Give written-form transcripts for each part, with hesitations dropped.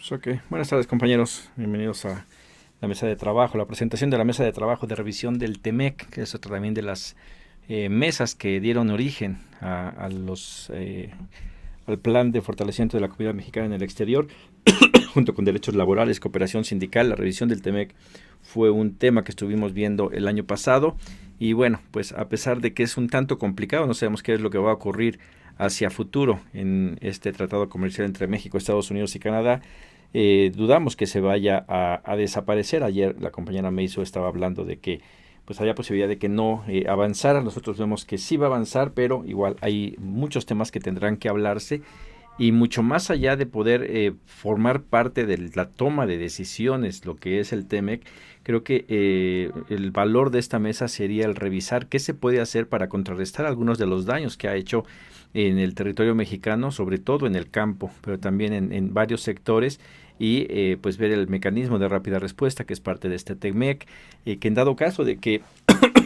Pues ok, buenas tardes compañeros, bienvenidos a la mesa de trabajo, la presentación de la mesa de trabajo de revisión del TEMEC, que es otra también de las mesas que dieron origen al plan de fortalecimiento de la comunidad mexicana en el exterior, junto con derechos laborales, cooperación sindical. La revisión del TEMEC fue un tema que estuvimos viendo el año pasado y bueno, pues a pesar de que es un tanto complicado, no sabemos qué es lo que va a ocurrir hacia futuro en este tratado comercial entre México, Estados Unidos y Canadá. Dudamos que se vaya a desaparecer. Ayer la compañera Meiso estaba hablando de que pues había posibilidad de que no avanzara. Nosotros vemos que sí va a avanzar, pero igual hay muchos temas que tendrán que hablarse y mucho más allá de poder formar parte de la toma de decisiones, lo que es el TEMEC. Creo que el valor de esta mesa sería el revisar qué se puede hacer para contrarrestar algunos de los daños que ha hecho en el territorio mexicano, sobre todo en el campo, pero también en varios sectores, y pues ver el mecanismo de rápida respuesta que es parte de este TEMEC, que en dado caso de que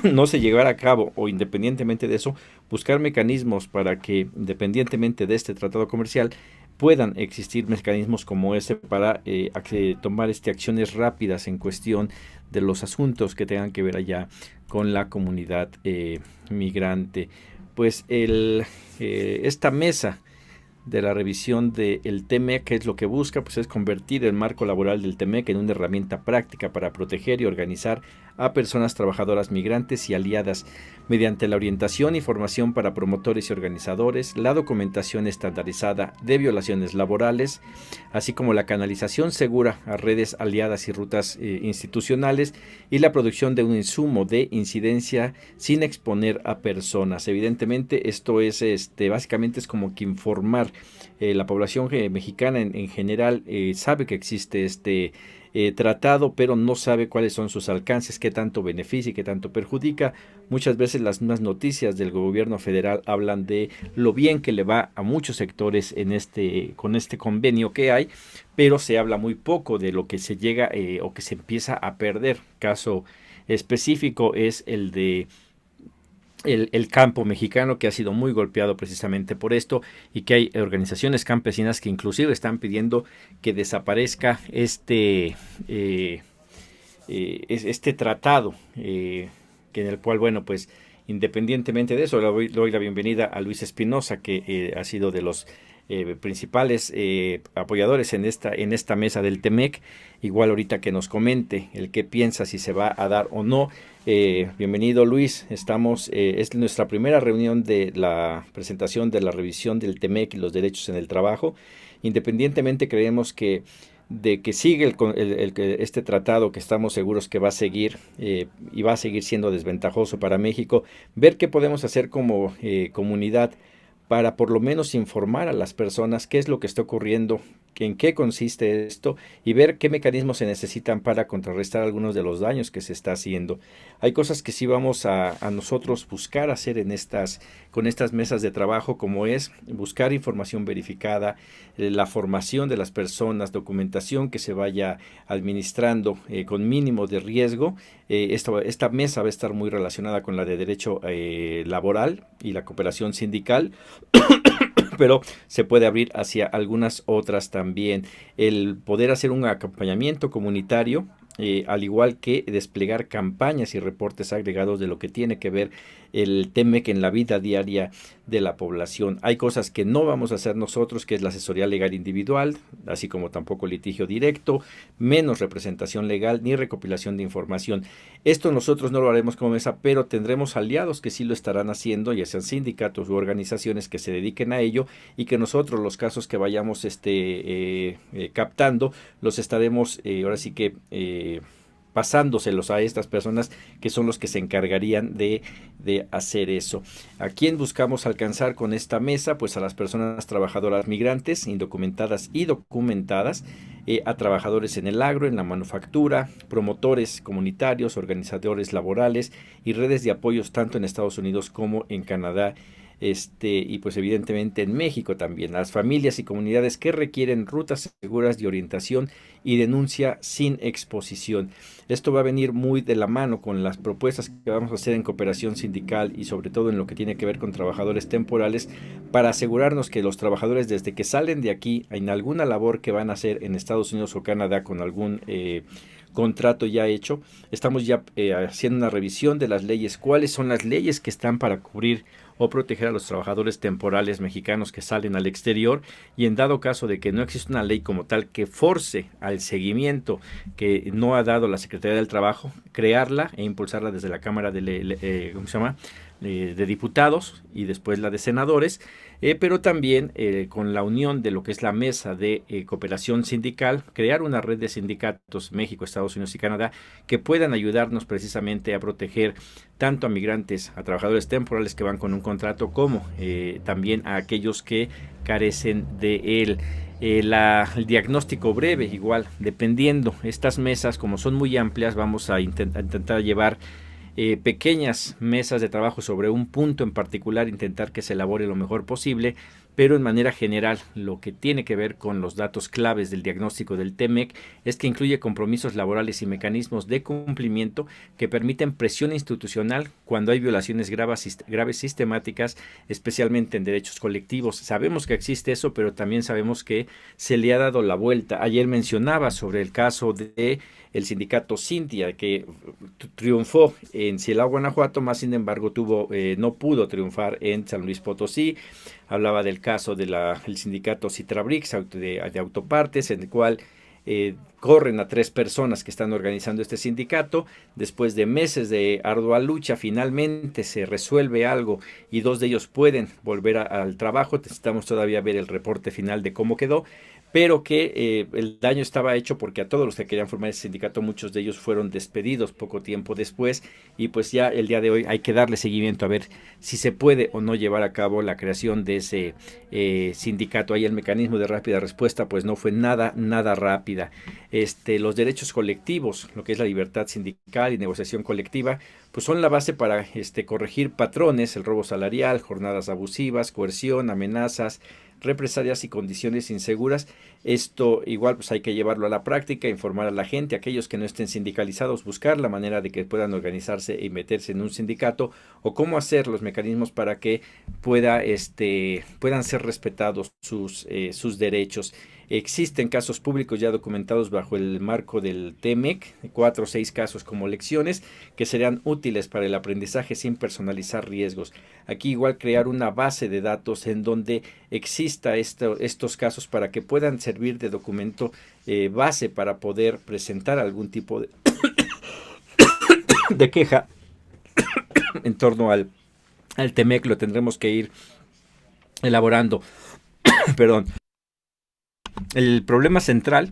no se llegara a cabo o independientemente de eso, buscar mecanismos para que independientemente de este tratado comercial puedan existir mecanismos como ese para tomar acciones rápidas en cuestión de los asuntos que tengan que ver allá con la comunidad migrante. Pues esta mesa de la revisión del TEMEC, que es lo que busca, pues es convertir el marco laboral del TEMEC en una herramienta práctica para proteger y organizar a personas trabajadoras migrantes y aliadas mediante la orientación y formación para promotores y organizadores, la documentación estandarizada de violaciones laborales, así como la canalización segura a redes aliadas y rutas institucionales, y la producción de un insumo de incidencia sin exponer a personas. Evidentemente esto es básicamente es como que informar. La población mexicana en general sabe que existe este tratado, pero no sabe cuáles son sus alcances, qué tanto beneficia y qué tanto perjudica. Muchas veces las mismas noticias del gobierno federal hablan de lo bien que le va a muchos sectores con este convenio que hay, pero se habla muy poco de lo que se llega o que se empieza a perder. Caso específico es el de el campo mexicano, que ha sido muy golpeado precisamente por esto, y que hay organizaciones campesinas que inclusive están pidiendo que desaparezca este tratado, que en el cual, bueno, pues independientemente de eso, le doy la bienvenida a Luis Espinosa, que ha sido de los principales apoyadores en esta mesa del TEMEC. Igual ahorita que nos comente el qué piensa, si se va a dar o no. Bienvenido Luis, es nuestra primera reunión de la presentación de la revisión del TEMEC y los derechos en el trabajo. Independientemente creemos que de que sigue este tratado, que estamos seguros que va a seguir y va a seguir siendo desventajoso para México, ver qué podemos hacer como comunidad para por lo menos informar a las personas qué es lo que está ocurriendo, en qué consiste esto, y ver qué mecanismos se necesitan para contrarrestar algunos de los daños que se está haciendo. Hay cosas que sí vamos a nosotros buscar hacer con estas mesas de trabajo, como es buscar información verificada, la formación de las personas, documentación que se vaya administrando con mínimo de riesgo. Esta mesa va a estar muy relacionada con la de derecho laboral y la cooperación sindical, pero se puede abrir hacia algunas otras también. El poder hacer un acompañamiento comunitario, al igual que desplegar campañas y reportes agregados de lo que tiene que ver el TEMEC en la vida diaria de la población. Hay cosas que no vamos a hacer nosotros, que es la asesoría legal individual, así como tampoco litigio directo, menos representación legal ni recopilación de información. Esto nosotros no lo haremos como mesa, pero tendremos aliados que sí lo estarán haciendo, ya sean sindicatos u organizaciones que se dediquen a ello, y que nosotros los casos que vayamos captando los estaremos ahora sí que pasándoselos a estas personas, que son los que se encargarían de hacer eso. ¿A quién buscamos alcanzar con esta mesa? Pues a las personas trabajadoras migrantes, indocumentadas y documentadas, a trabajadores en el agro, en la manufactura, promotores comunitarios, organizadores laborales y redes de apoyos tanto en Estados Unidos como en Canadá y pues evidentemente en México también, las familias y comunidades que requieren rutas seguras de orientación y denuncia sin exposición. Esto va a venir muy de la mano con las propuestas que vamos a hacer en cooperación sindical y sobre todo en lo que tiene que ver con trabajadores temporales, para asegurarnos que los trabajadores, desde que salen de aquí en alguna labor que van a hacer en Estados Unidos o Canadá con algún contrato ya hecho, estamos ya haciendo una revisión de las leyes, cuáles son las leyes que están para cubrir o proteger a los trabajadores temporales mexicanos que salen al exterior, y en dado caso de que no existe una ley como tal que force al seguimiento que no ha dado la Secretaría del Trabajo, crearla e impulsarla desde la Cámara ¿cómo se llama? De Diputados y después la de Senadores, pero también con la unión de lo que es la mesa de cooperación sindical, crear una red de sindicatos México, Estados Unidos y Canadá que puedan ayudarnos precisamente a proteger tanto a migrantes, a trabajadores temporales que van con un contrato, como también a aquellos que carecen de él. El diagnóstico breve, igual, dependiendo, estas mesas como son muy amplias, vamos a intentar llevar pequeñas mesas de trabajo sobre un punto en particular, intentar que se elabore lo mejor posible, pero en manera general lo que tiene que ver con los datos claves del diagnóstico del TEMEC es que incluye compromisos laborales y mecanismos de cumplimiento que permiten presión institucional cuando hay violaciones graves sistemáticas, especialmente en derechos colectivos. Sabemos que existe eso, pero también sabemos que se le ha dado la vuelta. Ayer mencionaba sobre el caso de el sindicato Cintia, que triunfó en Silao, Guanajuato, más sin embargo no pudo triunfar en San Luis Potosí. Hablaba del caso del sindicato Citrabrix de autopartes, en el cual corren a 3 personas que están organizando este sindicato. Después de meses de ardua lucha, finalmente se resuelve algo y 2 de ellos pueden volver al trabajo. Necesitamos todavía ver el reporte final de cómo quedó, pero que el daño estaba hecho porque a todos los que querían formar ese sindicato, muchos de ellos fueron despedidos poco tiempo después, y pues ya el día de hoy hay que darle seguimiento a ver si se puede o no llevar a cabo la creación de ese sindicato. Ahí el mecanismo de rápida respuesta pues no fue nada rápida. Los derechos colectivos, lo que es la libertad sindical y negociación colectiva, pues son la base para corregir patrones, el robo salarial, jornadas abusivas, coerción, amenazas, represalias y condiciones inseguras. Esto igual pues hay que llevarlo a la práctica, informar a la gente, aquellos que no estén sindicalizados, buscar la manera de que puedan organizarse y meterse en un sindicato, o cómo hacer los mecanismos para que puedan ser respetados sus derechos. Existen casos públicos ya documentados bajo el marco del TEMEC, 4 o 6 casos como lecciones que serían útiles para el aprendizaje sin personalizar riesgos. Aquí igual crear una base de datos en donde exista estos casos para que puedan servir de documento base para poder presentar algún tipo de queja en torno al TEMEC. Lo tendremos que ir elaborando. Perdón. El problema central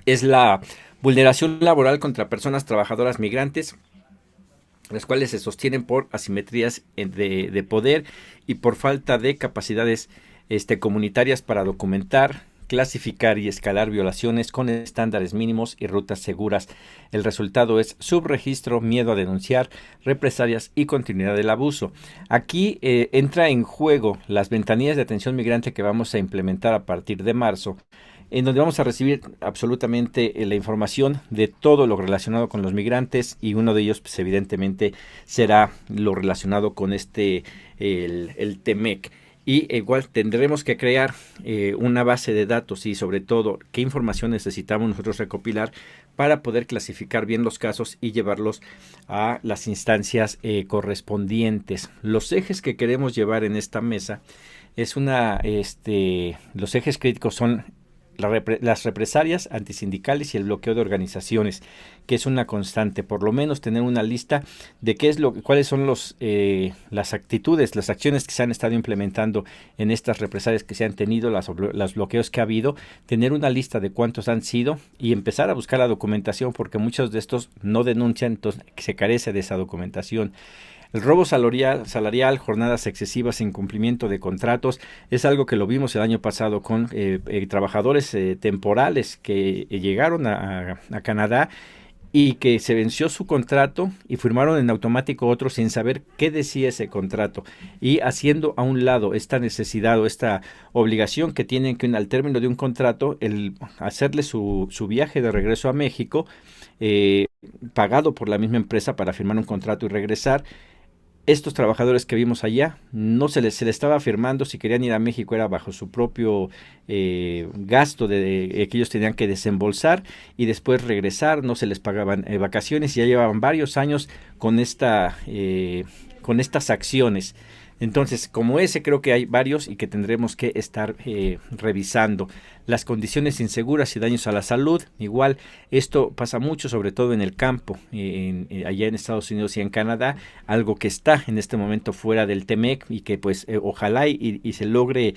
es la vulneración laboral contra personas trabajadoras migrantes, las cuales se sostienen por asimetrías de poder y por falta de capacidades comunitarias para documentar, clasificar y escalar violaciones con estándares mínimos y rutas seguras. El resultado es subregistro, miedo a denunciar, represalias y continuidad del abuso. Aquí entra en juego las ventanillas de atención migrante que vamos a implementar a partir de marzo, en donde vamos a recibir absolutamente la información de todo lo relacionado con los migrantes, y uno de ellos pues evidentemente será lo relacionado con el TEMEC. Y igual tendremos que crear una base de datos y sobre todo qué información necesitamos nosotros recopilar para poder clasificar bien los casos y llevarlos a las instancias correspondientes. Los ejes que queremos llevar en esta mesa los ejes críticos son las represalias antisindicales y el bloqueo de organizaciones, que es una constante. Por lo menos tener una lista de cuáles son las actitudes, las acciones que se han estado implementando en estas represalias que se han tenido, los bloqueos que ha habido, tener una lista de cuántos han sido y empezar a buscar la documentación, porque muchos de estos no denuncian, entonces se carece de esa documentación. El robo salarial, jornadas excesivas, incumplimiento de contratos, es algo que lo vimos el año pasado con trabajadores temporales que llegaron a Canadá y que se venció su contrato y firmaron en automático otro sin saber qué decía ese contrato, y haciendo a un lado esta necesidad o esta obligación que tienen que al término de un contrato el hacerle su viaje de regreso a México, eh, pagado por la misma empresa para firmar un contrato y regresar. Estos trabajadores que vimos allá, no se les estaba firmando, si querían ir a México era bajo su propio gasto que ellos tenían que desembolsar y después regresar, no se les pagaban vacaciones, y ya llevaban varios años con estas acciones. Entonces, como ese, creo que hay varios y que tendremos que estar revisando. Las condiciones inseguras y daños a la salud, igual, esto pasa mucho, sobre todo en el campo, allá en Estados Unidos y en Canadá, algo que está en este momento fuera del TEMEC y que pues ojalá y se logre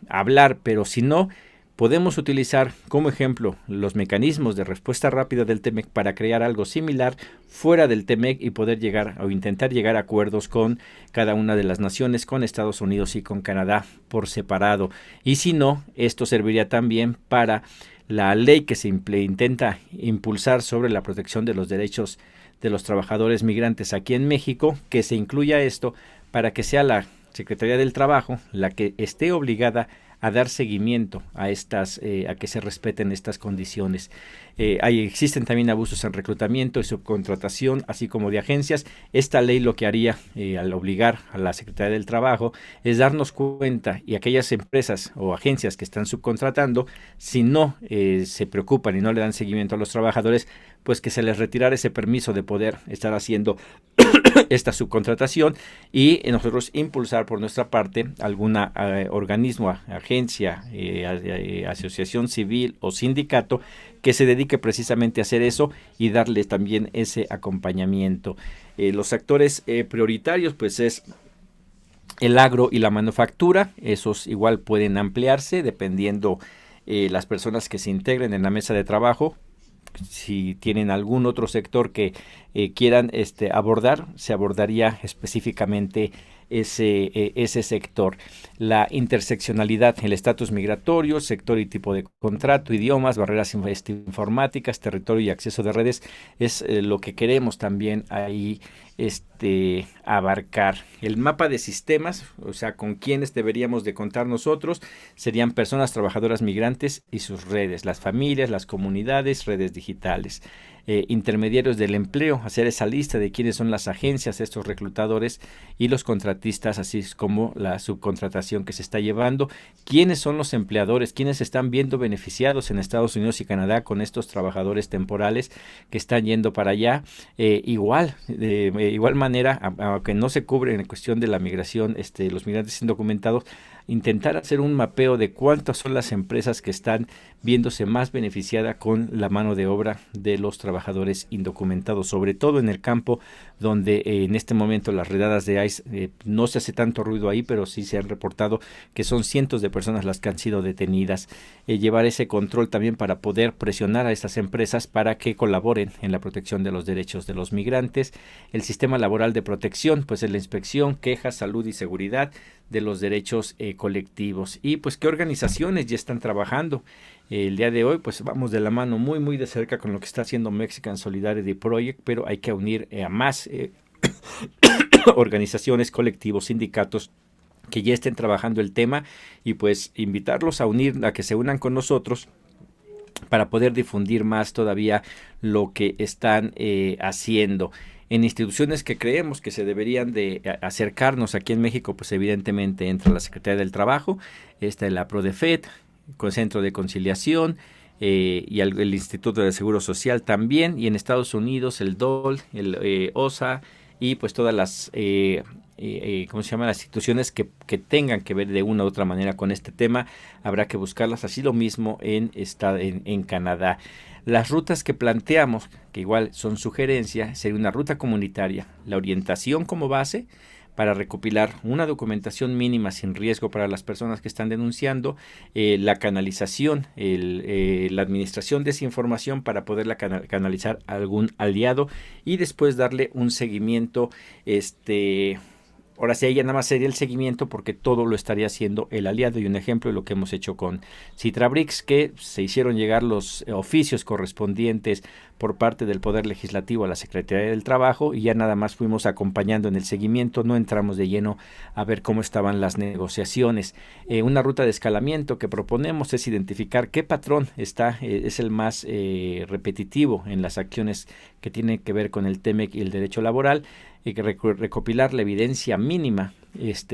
hablar, pero si no, podemos utilizar como ejemplo los mecanismos de respuesta rápida del TEMEC para crear algo similar fuera del TEMEC y poder llegar o intentar llegar a acuerdos con cada una de las naciones, con Estados Unidos y con Canadá por separado. Y si no, esto serviría también para la ley que se intenta impulsar sobre la protección de los derechos de los trabajadores migrantes aquí en México, que se incluya esto para que sea la Secretaría del Trabajo la que esté obligada a dar seguimiento a a que se respeten estas condiciones. Existen también abusos en reclutamiento y subcontratación, así como de agencias. Esta ley lo que haría al obligar a la Secretaría del Trabajo es darnos cuenta, y aquellas empresas o agencias que están subcontratando, si no se preocupan y no le dan seguimiento a los trabajadores, pues que se les retirara ese permiso de poder estar haciendo esta subcontratación, y nosotros impulsar por nuestra parte alguna organismo, agencia, asociación civil o sindicato que se dedique precisamente a hacer eso y darle también ese acompañamiento. Los actores prioritarios pues es el agro y la manufactura. Esos igual pueden ampliarse dependiendo las personas que se integren en la mesa de trabajo. Si tienen algún otro sector que quieran abordar, se abordaría específicamente ese sector. La interseccionalidad, el estatus migratorio, sector y tipo de contrato, idiomas, barreras informáticas, territorio y acceso de redes, es lo que queremos también ahí abarcar. El mapa de sistemas, o sea, con quienes deberíamos de contar nosotros, serían personas trabajadoras migrantes y sus redes, las familias, las comunidades, redes digitales. Intermediarios del empleo, hacer esa lista de quiénes son las agencias, estos reclutadores y los contratistas, así como la subcontratación que se está llevando, quiénes son los empleadores, quiénes están viendo beneficiados en Estados Unidos y Canadá con estos trabajadores temporales que están yendo para allá. Igual manera, aunque no se cubre en cuestión de la migración, los migrantes indocumentados, intentar hacer un mapeo de cuántas son las empresas que están viéndose más beneficiadas con la mano de obra de los trabajadores indocumentados, sobre todo en el campo, donde en este momento las redadas de ICE no se hace tanto ruido ahí, pero sí se han reportado que son cientos de personas las que han sido detenidas. Llevar ese control también para poder presionar a estas empresas para que colaboren en la protección de los derechos de los migrantes. El sistema laboral de protección, pues es la inspección, quejas, salud y seguridad de los derechos colectivos. Y pues qué organizaciones ya están trabajando. El día de hoy pues vamos de la mano muy de cerca con lo que está haciendo Mexican Solidarity Project, pero hay que unir a más organizaciones, colectivos, sindicatos que ya estén trabajando el tema, y pues invitarlos a que se unan con nosotros para poder difundir más todavía lo que están haciendo. En instituciones que creemos que se deberían de acercarnos aquí en México, pues evidentemente entra la Secretaría del Trabajo, está la PRODEFET, con Centro de Conciliación, y el Instituto de Seguro Social también, y en Estados Unidos el DOL, el OSA, y pues todas las ¿cómo se llaman? Las instituciones que tengan que ver de una u otra manera con este tema, habrá que buscarlas. Así lo mismo en Canadá. Las rutas que planteamos, que igual son sugerencias, sería una ruta comunitaria, la orientación como base para recopilar una documentación mínima sin riesgo para las personas que están denunciando, la canalización, la administración de esa información para poderla canalizar a algún aliado, y después darle un seguimiento Ahora sí, ella nada más sería el seguimiento porque todo lo estaría haciendo el aliado. Y un ejemplo de lo que hemos hecho con Citrabrix, que se hicieron llegar los oficios correspondientes por parte del Poder Legislativo a la Secretaría del Trabajo y ya nada más fuimos acompañando en el seguimiento, no entramos de lleno a ver cómo estaban las negociaciones. Una ruta de escalamiento que proponemos es identificar qué patrón es el más repetitivo en las acciones que tienen que ver con el TEMEC y el derecho laboral, y que recopilar la evidencia mínima,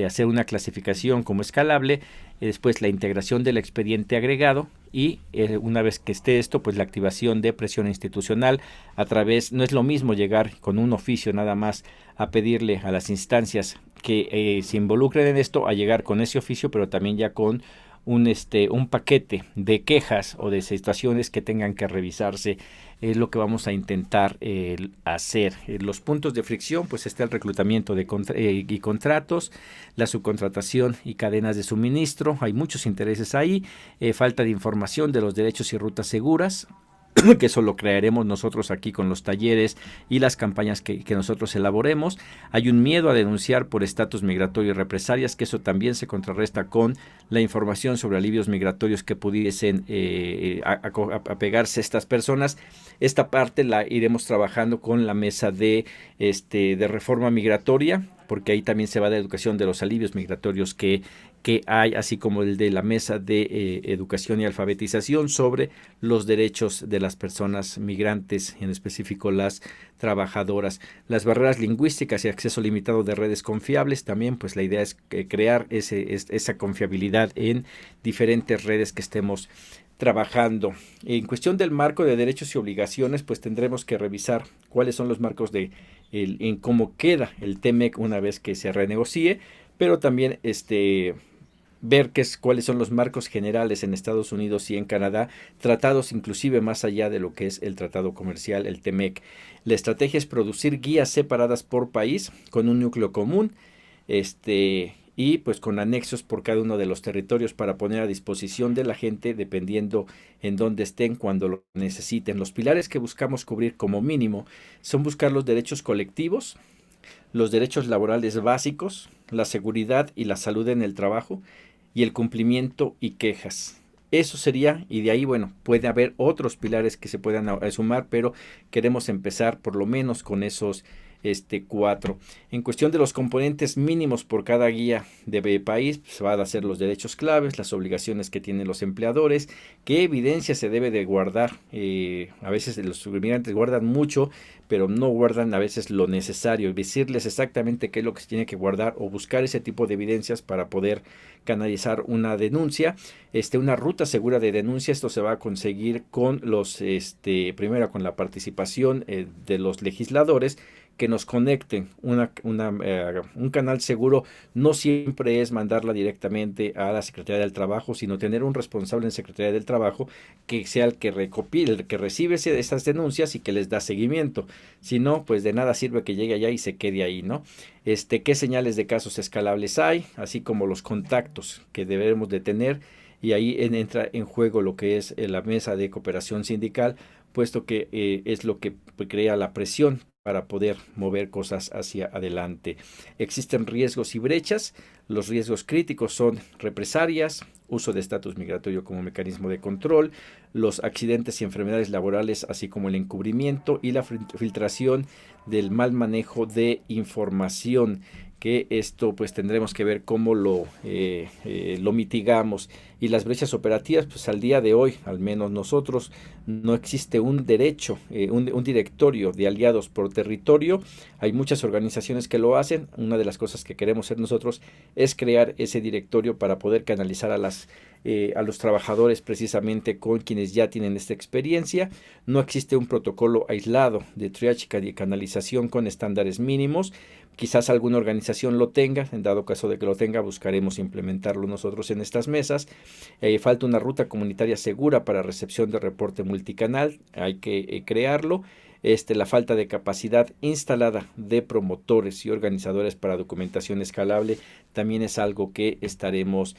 hacer una clasificación como escalable, después la integración del expediente agregado y una vez que esté esto, pues la activación de presión institucional a través, no es lo mismo llegar con un oficio nada más a pedirle a las instancias que se involucren en esto, a llegar con ese oficio, pero también ya con un paquete de quejas o de situaciones que tengan que revisarse. Es lo que vamos a intentar hacer. Los puntos de fricción, pues está el reclutamiento y contratos, la subcontratación y cadenas de suministro. Hay muchos intereses ahí. Falta de información de los derechos y rutas seguras, que eso lo crearemos nosotros aquí con los talleres y las campañas que nosotros elaboremos. Hay un miedo a denunciar por estatus migratorio y represalias, que eso también se contrarresta con la información sobre alivios migratorios que pudiesen apegarse a estas personas. Esta parte la iremos trabajando con la mesa de reforma migratoria, porque ahí también se va de educación de los alivios migratorios que hay, así como el de la mesa de educación y alfabetización sobre los derechos de las personas migrantes, en específico las trabajadoras. Las barreras lingüísticas y acceso limitado de redes confiables, también pues la idea es crear esa confiabilidad en diferentes redes que estemos trabajando. En cuestión del marco de derechos y obligaciones, pues tendremos que revisar cuáles son los marcos en cómo queda el TEMEC una vez que se renegocie, pero también ver cuáles son los marcos generales en Estados Unidos y en Canadá, tratados inclusive más allá de lo que es el tratado comercial, el TEMEC. La estrategia es producir guías separadas por país con un núcleo común, y pues con anexos por cada uno de los territorios para poner a disposición de la gente dependiendo en dónde estén cuando lo necesiten. Los pilares que buscamos cubrir como mínimo son buscar los derechos colectivos, los derechos laborales básicos, la seguridad y la salud en el trabajo y el cumplimiento y quejas. Eso sería, y de ahí, bueno, puede haber otros pilares que se puedan sumar, pero queremos empezar por lo menos con esos 4. En cuestión de los componentes mínimos por cada guía de país, pues, se van a hacer los derechos claves, las obligaciones que tienen los empleadores, qué evidencia se debe de guardar. A veces los inmigrantes guardan mucho, pero no guardan a veces lo necesario. Decirles exactamente qué es lo que se tiene que guardar o buscar ese tipo de evidencias para poder canalizar una denuncia. Una ruta segura de denuncia, esto se va a conseguir con primero con la participación de los legisladores, que nos conecten un canal seguro. No siempre es mandarla directamente a la Secretaría del Trabajo, sino tener un responsable en Secretaría del Trabajo que sea el que recopile, el que recibe esas denuncias y que les da seguimiento. Si no, pues de nada sirve que llegue allá y se quede ahí, ¿no? Qué señales de casos escalables hay, así como los contactos que debemos de tener, y ahí entra en juego lo que es la mesa de cooperación sindical, puesto que es lo que crea la presión para poder mover cosas hacia adelante. Existen riesgos y brechas. Los riesgos críticos son represalias, uso de estatus migratorio como mecanismo de control, los accidentes y enfermedades laborales, así como el encubrimiento y la filtración del mal manejo de información, que esto pues tendremos que ver cómo lo mitigamos. Y las brechas operativas, pues al día de hoy, al menos nosotros, no existe un derecho, un directorio de aliados por territorio. Hay muchas organizaciones que lo hacen. Una de las cosas que queremos hacer nosotros es crear ese directorio para poder canalizar a los trabajadores precisamente con quienes ya tienen esta experiencia. No existe un protocolo aislado de triage y canalización con estándares mínimos. Quizás alguna organización lo tenga, en dado caso de que lo tenga, buscaremos implementarlo nosotros en estas mesas. Falta una ruta comunitaria segura para recepción de reporte multicanal, hay que crearlo. la falta de capacidad instalada de promotores y organizadores para documentación escalable también es algo que estaremos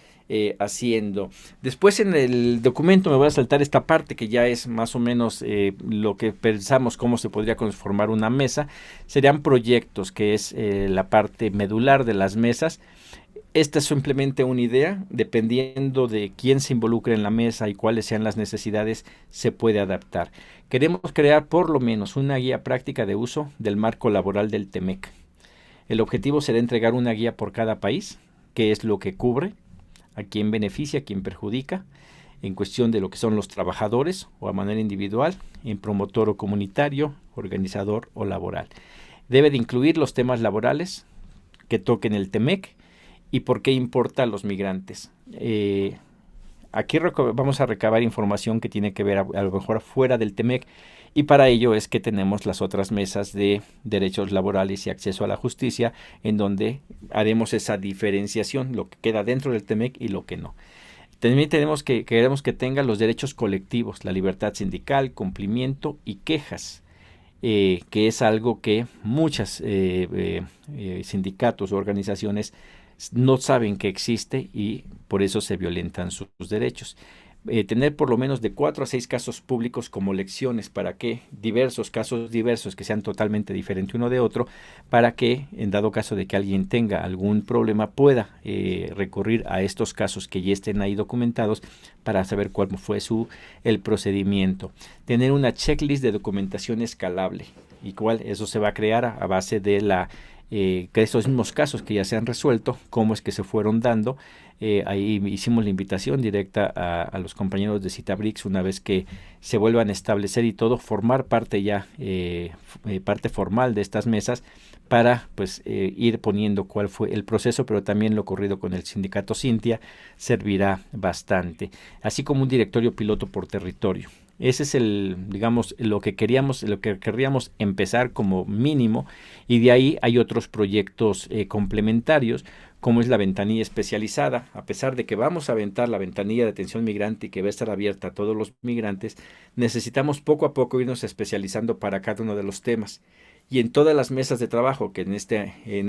haciendo. Después en el documento me voy a saltar esta parte que ya es más o menos lo que pensamos cómo se podría conformar una mesa. Serían proyectos, que es la parte medular de las mesas. Esta es simplemente una idea, dependiendo de quién se involucre en la mesa y cuáles sean las necesidades, se puede adaptar. Queremos crear por lo menos una guía práctica de uso del marco laboral del TEMEC. El objetivo será entregar una guía por cada país, qué es lo que cubre, a quién beneficia, a quién perjudica, en cuestión de lo que son los trabajadores o a manera individual, en promotor o comunitario, organizador o laboral. Debe de incluir los temas laborales que toquen el TEMEC y por qué importa a los migrantes. Aquí vamos a recabar información que tiene que ver a lo mejor fuera del TEMEC, y para ello es que tenemos las otras mesas de derechos laborales y acceso a la justicia, en donde haremos esa diferenciación, lo que queda dentro del TEMEC y lo que no. También queremos que tenga los derechos colectivos, la libertad sindical, cumplimiento y quejas, que es algo que muchos sindicatos o organizaciones no saben que existe y por eso se violentan sus derechos. Tener por lo menos de 4 a 6 casos públicos como lecciones para que casos diversos que sean totalmente diferentes uno de otro, para que en dado caso de que alguien tenga algún problema pueda recurrir a estos casos que ya estén ahí documentados para saber cuál fue el procedimiento. Tener una checklist de documentación escalable, y eso se va a crear a base de que estos mismos casos que ya se han resuelto, cómo es que se fueron dando. Ahí hicimos la invitación directa a los compañeros de Citabrix, una vez que se vuelvan a establecer y todo, formar parte ya, parte formal de estas mesas, para pues ir poniendo cuál fue el proceso, pero también lo ocurrido con el sindicato Cintia servirá bastante, así como un directorio piloto por territorio. Ese es lo que querríamos empezar como mínimo, y de ahí hay otros proyectos complementarios, como es la ventanilla especializada. A pesar de que vamos a aventar la ventanilla de atención migrante y que va a estar abierta a todos los migrantes, necesitamos poco a poco irnos especializando para cada uno de los temas. Y en todas las mesas de trabajo, que en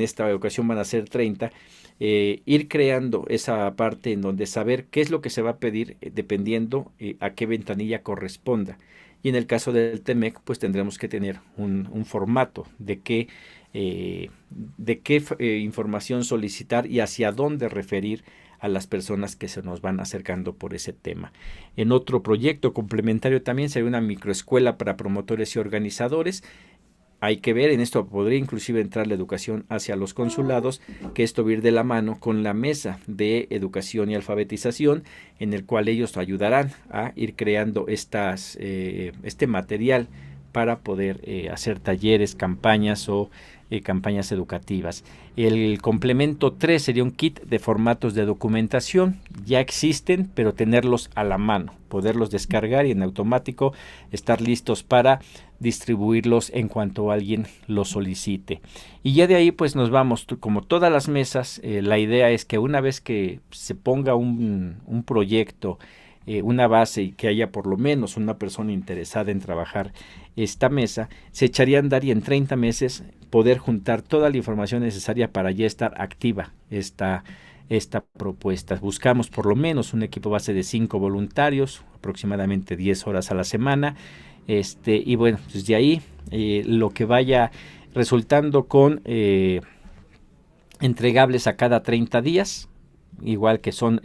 esta ocasión van a ser 30, ir creando esa parte en donde saber qué es lo que se va a pedir dependiendo a qué ventanilla corresponda. Y en el caso del TEMEC, pues tendremos que tener un formato de qué información solicitar y hacia dónde referir a las personas que se nos van acercando por ese tema. En otro proyecto complementario también sería una microescuela para promotores y organizadores. Hay que ver, en esto podría inclusive entrar la educación hacia los consulados, que esto va a ir de la mano con la mesa de educación y alfabetización, en el cual ellos ayudarán a ir creando este material para poder hacer talleres, campañas o campañas educativas. El complemento 3 sería un kit de formatos de documentación. Ya existen, pero tenerlos a la mano, poderlos descargar y en automático estar listos para distribuirlos en cuanto alguien lo solicite. Y ya de ahí pues nos vamos, como todas las mesas, la idea es que una vez que se ponga un proyecto, una base, y que haya por lo menos una persona interesada en trabajar esta mesa, se echaría a andar y en 30 meses poder juntar toda la información necesaria para ya estar activa esta propuesta. Buscamos por lo menos un equipo base de 5 voluntarios, aproximadamente 10 horas a la semana, y bueno, pues de ahí lo que vaya resultando con entregables a cada 30 días, igual que son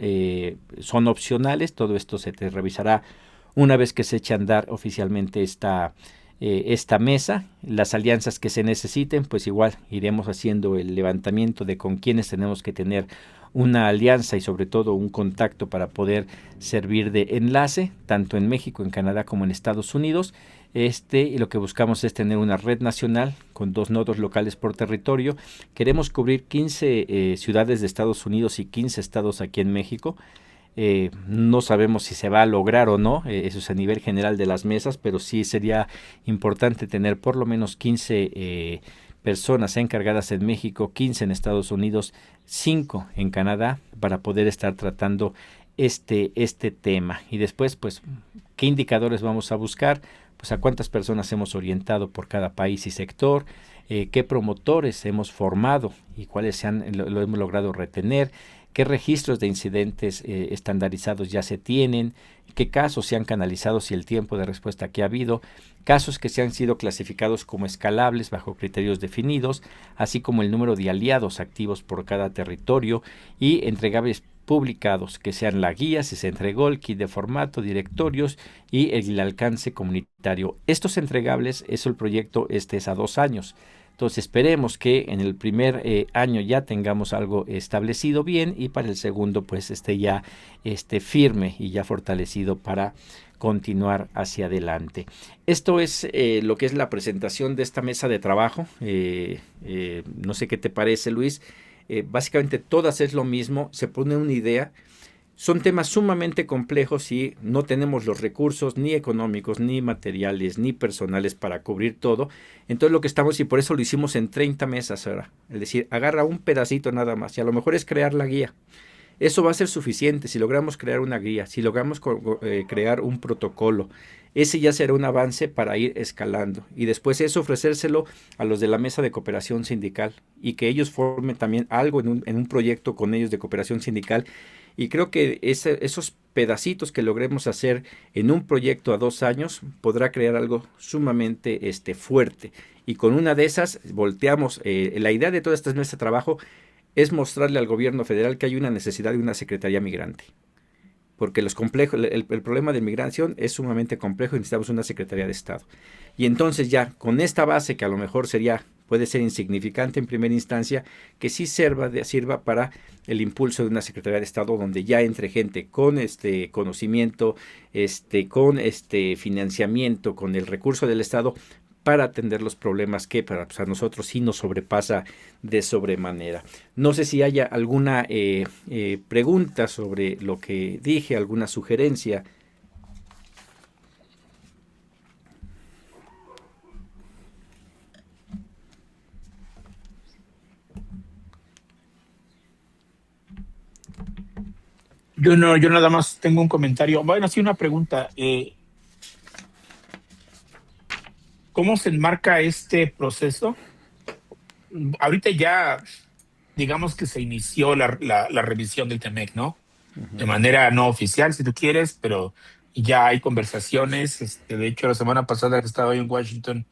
opcionales. Todo esto se te revisará una vez que se eche a andar oficialmente esta mesa. Las alianzas que se necesiten, pues igual iremos haciendo el levantamiento de con quienes tenemos que tener una alianza y sobre todo un contacto para poder servir de enlace, tanto en México, en Canadá como en Estados Unidos. Y lo que buscamos es tener una red nacional con 2 nodos locales por territorio. Queremos cubrir 15 ciudades de Estados Unidos y 15 estados aquí en México. No sabemos si se va a lograr o no, eso es a nivel general de las mesas, pero sí sería importante tener por lo menos 15 personas encargadas en México, 15 en Estados Unidos, 5 en Canadá, para poder estar tratando este tema. Y después, pues, ¿qué indicadores vamos a buscar? pues a cuántas personas hemos orientado por cada país y sector, qué promotores hemos formado y cuáles lo hemos logrado retener, qué registros de incidentes estandarizados ya se tienen, qué casos se han canalizado y el tiempo de respuesta que ha habido, casos que se han sido clasificados como escalables bajo criterios definidos, así como el número de aliados activos por cada territorio y entregables publicados, que sean la guía, si se entregó, el kit de formato, directorios y el alcance comunitario. Estos entregables, el proyecto es a 2 años. Entonces esperemos que en el primer año ya tengamos algo establecido bien y para el segundo pues esté ya firme y ya fortalecido para continuar hacia adelante. Esto es lo que es la presentación de esta mesa de trabajo. No sé qué te parece, Luis. Básicamente todas es lo mismo, se pone una idea. Son temas sumamente complejos y no tenemos los recursos ni económicos, ni materiales, ni personales para cubrir todo. Entonces lo que estamos, y por eso lo hicimos en 30 mesas ahora, es decir, agarra un pedacito nada más y a lo mejor es crear la guía. Eso va a ser suficiente si logramos crear una guía, si logramos crear un protocolo. Ese ya será un avance para ir escalando. Y después eso ofrecérselo a los de la mesa de cooperación sindical y que ellos formen también algo en un proyecto con ellos de cooperación sindical. Y creo que esos pedacitos que logremos hacer en un proyecto a 2 años podrá crear algo sumamente fuerte. Y con una de esas volteamos. La idea de todas estas mesas de trabajo es mostrarle al gobierno federal que hay una necesidad de una secretaría migrante. Porque el problema de migración es sumamente complejo y necesitamos una Secretaría de Estado. Y entonces ya, con esta base que a lo mejor puede ser insignificante en primera instancia, que sí sirva para el impulso de una Secretaría de Estado donde ya entre gente con conocimiento, con financiamiento, con el recurso del Estado para atender los problemas que a nosotros sí nos sobrepasa de sobremanera. No sé si haya alguna pregunta sobre lo que dije, alguna sugerencia. Yo no, yo nada más tengo un comentario. Bueno, sí, una pregunta. ¿Cómo se enmarca este proceso? Ahorita ya, digamos que se inició la revisión del TEMEC, ¿no? De manera no oficial, si tú quieres, pero ya hay conversaciones. De hecho, la semana pasada que estaba yo en Washington,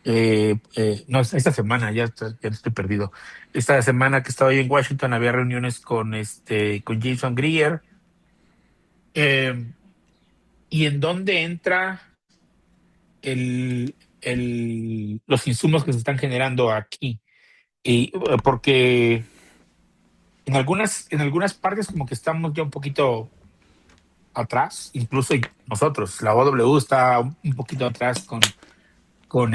no, esta semana, ya estoy perdido. Esta semana que estaba yo en Washington había reuniones con Jason Greer. ¿Y en dónde entra los insumos que se están generando aquí? Y porque en algunas partes como que estamos ya un poquito atrás, incluso nosotros, la OW está un poquito atrás con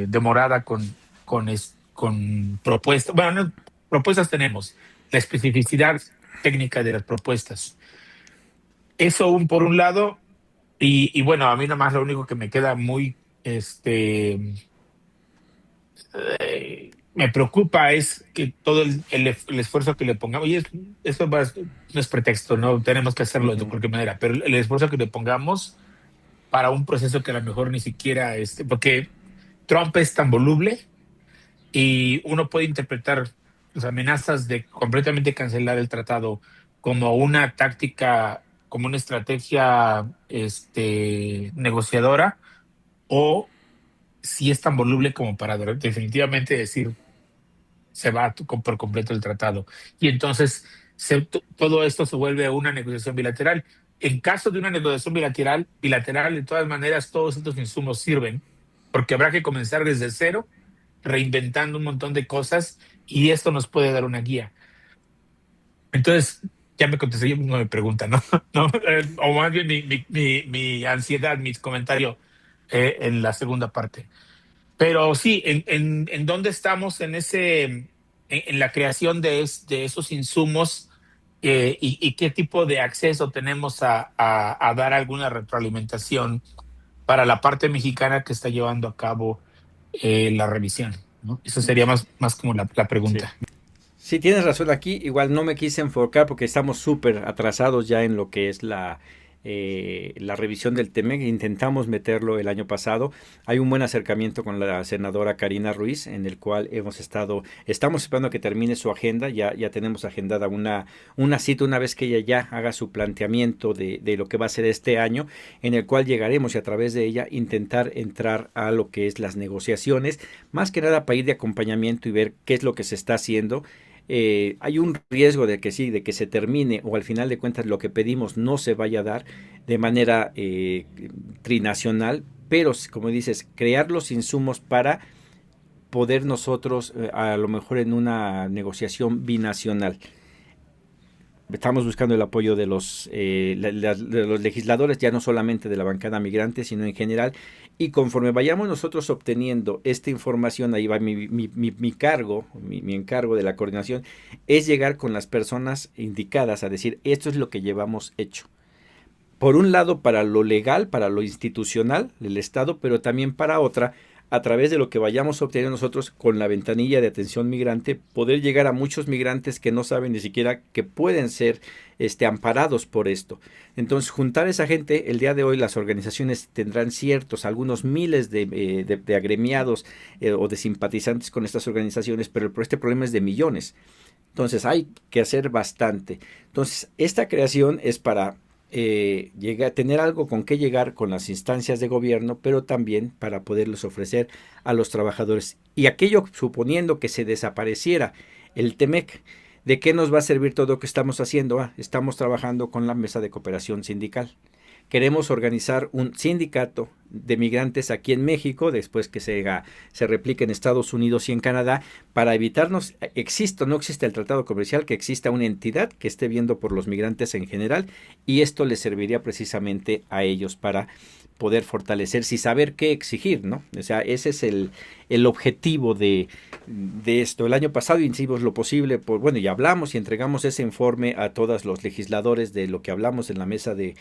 demorada con propuestas. Bueno, no, propuestas tenemos, la especificidad técnica de las propuestas. Eso por un lado, y bueno, a mí nomás lo único que me queda muy, me preocupa es que todo el esfuerzo que le pongamos, y eso no es pretexto, no tenemos que hacerlo de cualquier manera, pero el esfuerzo que le pongamos para un proceso que a lo mejor ni siquiera, porque Trump es tan voluble y uno puede interpretar las amenazas de completamente cancelar el tratado como una táctica, como una estrategia, negociadora, o si es tan voluble como para definitivamente decir se va por completo el tratado. Y entonces todo esto se vuelve una negociación bilateral. En caso de una negociación bilateral, de todas maneras, todos estos insumos sirven, porque habrá que comenzar desde cero, reinventando un montón de cosas, y esto nos puede dar una guía. Entonces, ya me contesté, yo no me pregunta, ¿no? ¿No? O más bien mi ansiedad, mi comentario en la segunda parte. Pero sí, en dónde estamos en la creación de esos insumos, y qué tipo de acceso tenemos a dar alguna retroalimentación para la parte mexicana que está llevando a cabo la revisión, ¿no? Eso sería más como la Sí. pregunta. Sí, tienes razón aquí. Igual no me quise enfocar porque estamos súper atrasados ya en lo que es la revisión del TEMEC. Intentamos meterlo el año pasado. Hay un buen acercamiento con la senadora Karina Ruiz, en el cual estamos esperando a que termine su agenda. Ya tenemos agendada una cita una vez que ella ya haga su planteamiento de lo que va a ser este año, en el cual llegaremos y a través de ella intentar entrar a lo que es las negociaciones, más que nada para ir de acompañamiento y ver qué es lo que se está haciendo. Hay un riesgo de que sí, de que se termine o al final de cuentas lo que pedimos no se vaya a dar de manera trinacional, pero como dices, crear los insumos para poder nosotros a lo mejor en una negociación binacional. Estamos buscando el apoyo de los legisladores, ya no solamente de la bancada migrante, sino en general. Y conforme vayamos nosotros obteniendo esta información, ahí va mi cargo, mi encargo de la coordinación, es llegar con las personas indicadas a decir, esto es lo que llevamos hecho. Por un lado, para lo legal, para lo institucional del Estado, pero también para otra, a través de lo que vayamos obteniendo nosotros con la ventanilla de atención migrante, poder llegar a muchos migrantes que no saben ni siquiera que pueden ser amparados por esto. Entonces, juntar a esa gente, el día de hoy las organizaciones tendrán algunos miles de agremiados o de simpatizantes con estas organizaciones, pero este problema es de millones. Entonces, hay que hacer bastante. Entonces, esta creación es para tener algo con qué llegar con las instancias de gobierno, pero también para poderles ofrecer a los trabajadores. Y aquello suponiendo que se desapareciera el TEMEC, ¿de qué nos va a servir todo lo que estamos haciendo? Estamos trabajando con la mesa de cooperación sindical. Queremos organizar un sindicato de migrantes aquí en México, después que se replique en Estados Unidos y en Canadá, para evitarnos, existe o no existe el tratado comercial, que exista una entidad que esté viendo por los migrantes en general, y esto les serviría precisamente a ellos para poder fortalecerse y saber qué exigir, ¿no? O sea, ese es el objetivo de esto. El año pasado hicimos lo posible, y hablamos y entregamos ese informe a todos los legisladores de lo que hablamos en la mesa de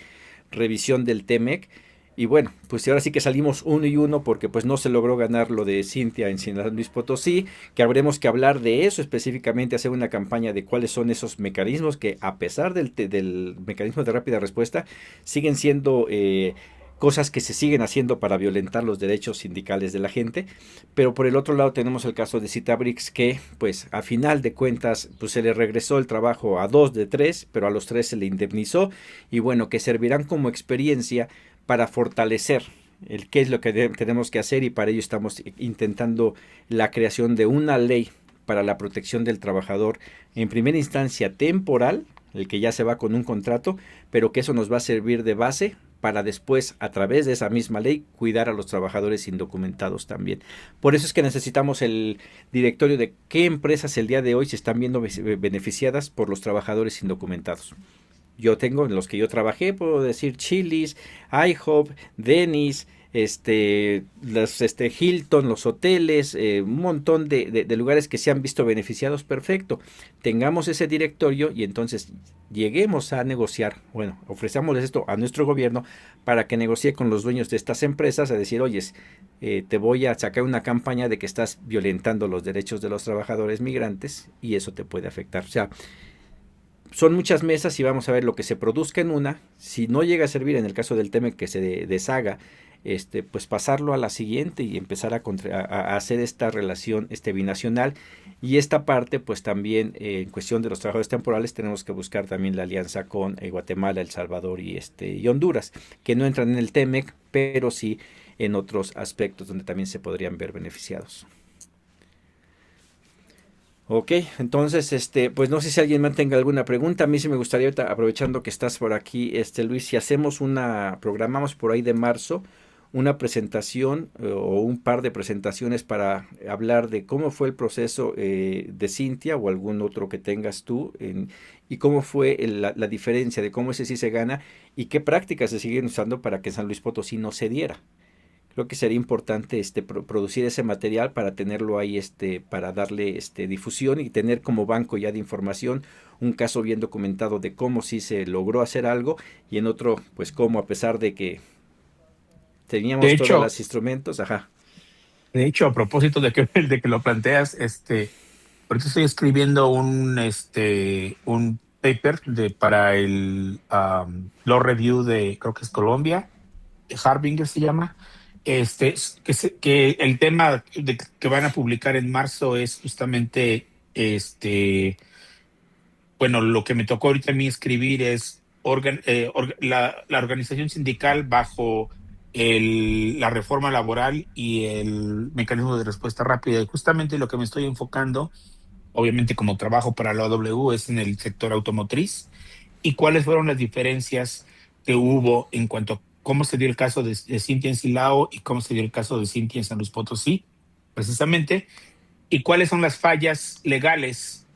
revisión del TEMEC. Y bueno, pues ahora sí que salimos uno y uno porque pues no se logró ganar lo de Cintia en San Luis Potosí, que habremos que hablar de eso específicamente, hacer una campaña de cuáles son esos mecanismos que a pesar del mecanismo de rápida respuesta, siguen siendo cosas que se siguen haciendo para violentar los derechos sindicales de la gente. Pero por el otro lado tenemos el caso de Citabrix, que pues a final de cuentas pues se le regresó el trabajo a 2 de 3, pero a los 3 se le indemnizó, y bueno, que servirán como experiencia para fortalecer el qué es lo que tenemos que hacer, y para ello estamos intentando la creación de una ley para la protección del trabajador, en primera instancia temporal, el que ya se va con un contrato, pero que eso nos va a servir de base para después, a través de esa misma ley, cuidar a los trabajadores indocumentados también. Por eso es que necesitamos el directorio de qué empresas el día de hoy se están viendo beneficiadas por los trabajadores indocumentados. Yo tengo en los que yo trabajé, puedo decir Chili's, IHOP, Denny's, Hilton, los hoteles, un montón de lugares que se han visto beneficiados. Perfecto, tengamos ese directorio y entonces lleguemos a negociar, ofrecámosles esto a nuestro gobierno para que negocie con los dueños de estas empresas, a decir, oye, te voy a sacar una campaña de que estás violentando los derechos de los trabajadores migrantes y eso te puede afectar. O sea, son muchas mesas y vamos a ver lo que se produzca en una. Si no llega a servir en el caso del tema que se deshaga, pues pasarlo a la siguiente y empezar a hacer esta relación binacional. Y esta parte, pues también en cuestión de los trabajadores temporales, tenemos que buscar también la alianza con Guatemala, El Salvador y Honduras, que no entran en el TEMEC, pero sí en otros aspectos donde también se podrían ver beneficiados. Ok, entonces, pues no sé si alguien más tenga alguna pregunta. A mí sí me gustaría, aprovechando que estás por aquí, Luis, si programamos por ahí de marzo, una presentación o un par de presentaciones para hablar de cómo fue el proceso de Cintia o algún otro que tengas tú, y cómo fue la diferencia de cómo ese sí se gana y qué prácticas se siguen usando para que San Luis Potosí no se diera. Creo que sería importante producir ese material para tenerlo ahí, para darle difusión y tener como banco ya de información un caso bien documentado de cómo sí se logró hacer algo, y en otro, pues cómo a pesar de que teníamos De todos hecho, los instrumentos, ajá. de hecho, a propósito de que lo planteas, ahorita estoy escribiendo un paper para el Law Review de, creo que es Colombia, Harbinger se llama, que el tema que van a publicar en marzo es justamente, bueno, lo que me tocó ahorita a mí escribir es la organización sindical bajo la reforma laboral y el mecanismo de respuesta rápida. Y justamente lo que me estoy enfocando, obviamente como trabajo para la OW, es en el sector automotriz y cuáles fueron las diferencias que hubo en cuanto a cómo se dio el caso de Cintia en Silao y cómo se dio el caso de Cintia en San Luis Potosí, precisamente, y cuáles son las fallas legales,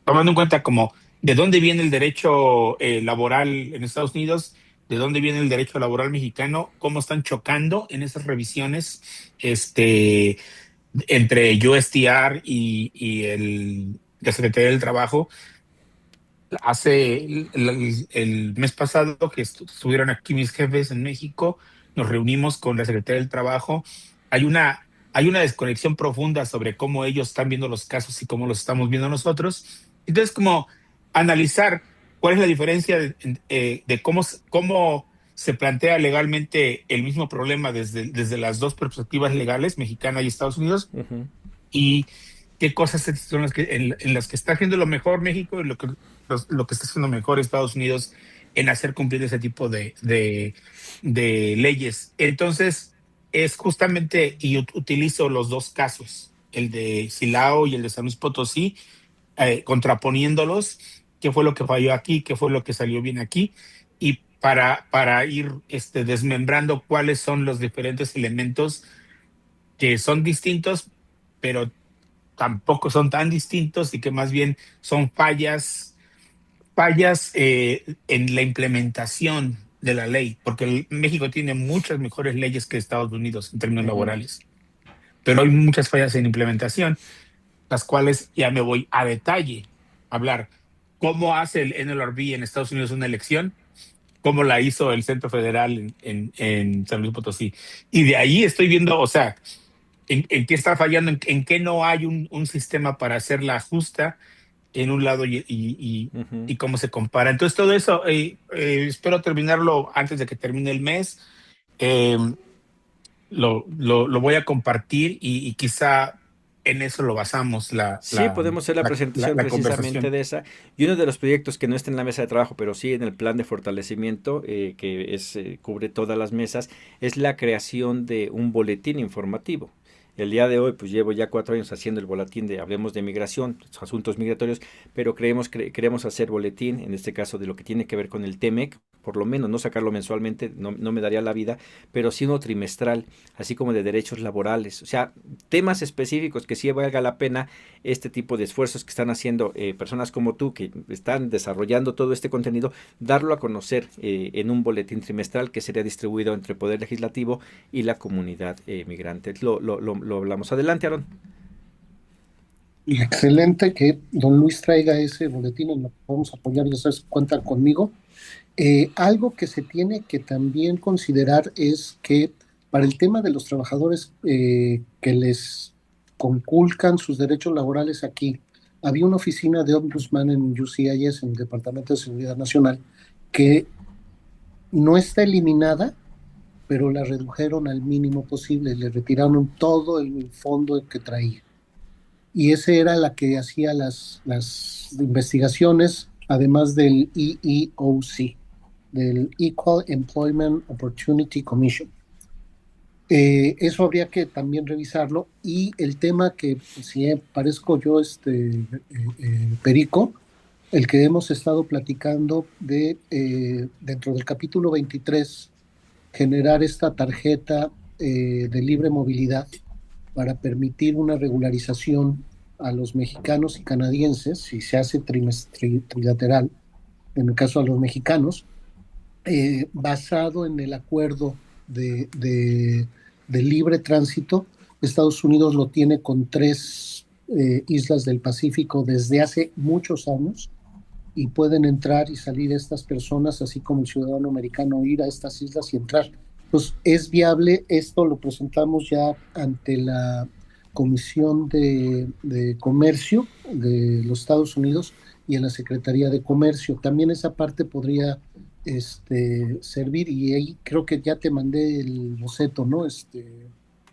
tomando en cuenta como de dónde viene el derecho laboral en Estados Unidos, de dónde viene el derecho laboral mexicano, cómo están chocando en esas revisiones entre USTR y la Secretaría del Trabajo. Hace el mes pasado que estuvieron aquí mis jefes en México, nos reunimos con la Secretaría del Trabajo. Hay una, hay una desconexión profunda sobre cómo ellos están viendo los casos y cómo los estamos viendo nosotros. Entonces, como analizar cuál es la diferencia de cómo se plantea legalmente el mismo problema desde las dos perspectivas legales, mexicana y Estados Unidos, Ujú. y qué cosas son en las que está haciendo lo mejor México y lo que está haciendo mejor Estados Unidos en hacer cumplir ese tipo de leyes. Entonces, es justamente, y utilizo los dos casos, el de Silao y el de San Luis Potosí, contraponiéndolos, qué fue lo que falló aquí, qué fue lo que salió bien aquí, y para ir desmembrando cuáles son los diferentes elementos que son distintos, pero tampoco son tan distintos y que más bien son fallas en la implementación de la ley, porque México tiene muchas mejores leyes que Estados Unidos en términos Ujú. laborales, pero hay muchas fallas en implementación, las cuales ya me voy a detalle a hablar. ¿Cómo hace el NLRB en Estados Unidos una elección? ¿Cómo la hizo el Centro Federal en San Luis Potosí? Y de ahí estoy viendo, o sea, en qué está fallando, en qué no hay un sistema para hacerla justa en un lado Ujú. y cómo se compara. Entonces, todo eso, espero terminarlo antes de que termine el mes. Eh, lo voy a compartir y quizá en eso lo basamos Sí, podemos hacer la presentación la precisamente conversación. de esa. Y uno de los proyectos que no está en la mesa de trabajo, pero sí en el plan de fortalecimiento, que cubre todas las mesas, es la creación de un boletín informativo. El día de hoy, pues llevo ya 4 años haciendo el boletín de Hablemos de Migración, asuntos migratorios, pero queremos hacer boletín, en este caso de lo que tiene que ver con el TEMEC, por lo menos no sacarlo mensualmente, no me daría la vida, pero sí uno trimestral, así como de derechos laborales, o sea, temas específicos que sí valga la pena este tipo de esfuerzos que están haciendo personas como tú que están desarrollando todo este contenido, darlo a conocer en un boletín trimestral que sería distribuido entre Poder Legislativo y la comunidad migrante. Lo hablamos. Adelante, Aaron. Y excelente que don Luis traiga ese boletín en lo que podemos apoyar, ya sabes, cuentan conmigo. Algo que se tiene que también considerar es que para el tema de los trabajadores que les conculcan sus derechos laborales aquí, había una oficina de Ombudsman en UCIS, en el Departamento de Seguridad Nacional, que no está eliminada, pero la redujeron al mínimo posible, le retiraron todo el fondo que traía. Y esa era la que hacía las investigaciones, además del EEOC, del Equal Employment Opportunity Commission. Eso habría que también revisarlo. Y el tema que, si parezco yo perico, el que hemos estado platicando dentro del capítulo 23, generar esta tarjeta de libre movilidad para permitir una regularización a los mexicanos y canadienses, si se hace trilateral, en el caso de los mexicanos, basado en el acuerdo de libre tránsito. Estados Unidos lo tiene con 3 islas del Pacífico desde hace muchos años y pueden entrar y salir estas personas, así como el ciudadano americano ir a estas islas y entrar. Pues es viable, esto lo presentamos ya ante la Comisión de Comercio de los Estados Unidos y en la Secretaría de Comercio. También esa parte podría servir, y ahí creo que ya te mandé el boceto, ¿no?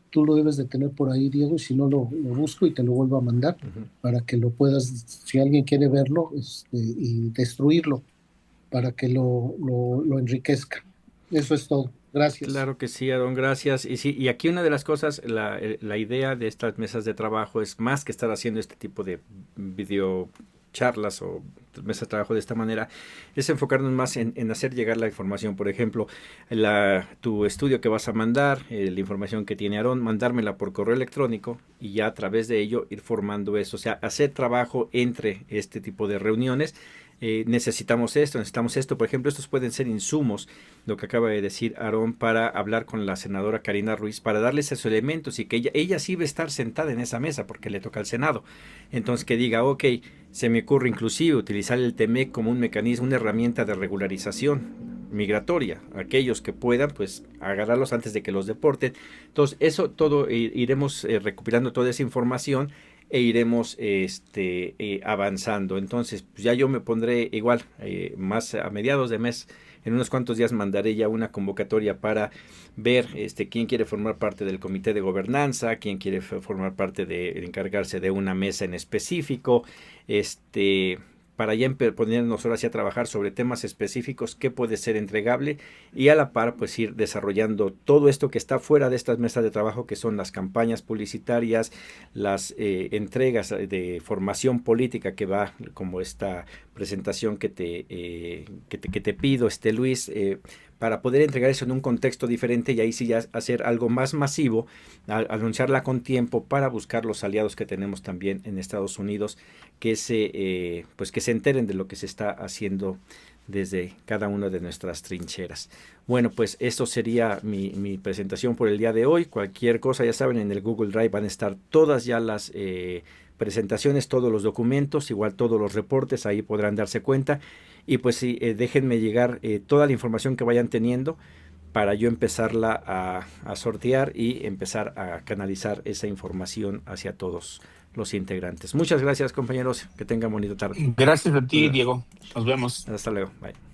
Tú lo debes de tener por ahí, Diego, y si no lo busco y te lo vuelvo a mandar para que lo puedas, si alguien quiere verlo, y destruirlo para que lo enriquezca. Eso es todo. Gracias. Claro que sí, Aarón, gracias. Y sí, y aquí una de las cosas, la idea de estas mesas de trabajo es más que estar haciendo este tipo de video charlas o mesas de trabajo de esta manera, es enfocarnos más en hacer llegar la información. Por ejemplo, tu estudio que vas a mandar, la información que tiene Aarón, mandármela por correo electrónico y ya a través de ello ir formando eso. O sea, hacer trabajo entre este tipo de reuniones. Necesitamos esto. Por ejemplo, estos pueden ser insumos, lo que acaba de decir Aarón, para hablar con la senadora Karina Ruiz, para darles esos elementos y que ella sí va a estar sentada en esa mesa porque le toca al Senado. Entonces que diga, ok, se me ocurre inclusive utilizar el TEMEC como un mecanismo, una herramienta de regularización migratoria, aquellos que puedan pues agarrarlos antes de que los deporten. Entonces eso todo iremos recopilando toda esa información e iremos avanzando. Entonces pues ya yo me pondré igual más a mediados de mes, en unos cuantos días mandaré ya una convocatoria para ver quién quiere formar parte del comité de gobernanza, quién quiere formar parte de encargarse de una mesa en específico, para ya ponernos ahora sí a trabajar sobre temas específicos, qué puede ser entregable y a la par pues ir desarrollando todo esto que está fuera de estas mesas de trabajo, que son las campañas publicitarias, las entregas de formación política que va como esta presentación que te pido, Luis, para poder entregar eso en un contexto diferente y ahí sí ya hacer algo más masivo, anunciarla con tiempo para buscar los aliados que tenemos también en Estados Unidos, que se enteren de lo que se está haciendo desde cada una de nuestras trincheras. Bueno, pues esto sería mi presentación por el día de hoy. Cualquier cosa, ya saben, en el Google Drive van a estar todas ya las presentaciones, todos los documentos, igual todos los reportes, ahí podrán darse cuenta. Y pues sí, déjenme llegar toda la información que vayan teniendo para yo empezarla a sortear y empezar a canalizar esa información hacia todos los integrantes. Muchas gracias, compañeros. Que tengan bonita tarde. Gracias a ti, Diego. Nos vemos. Hasta luego. Bye.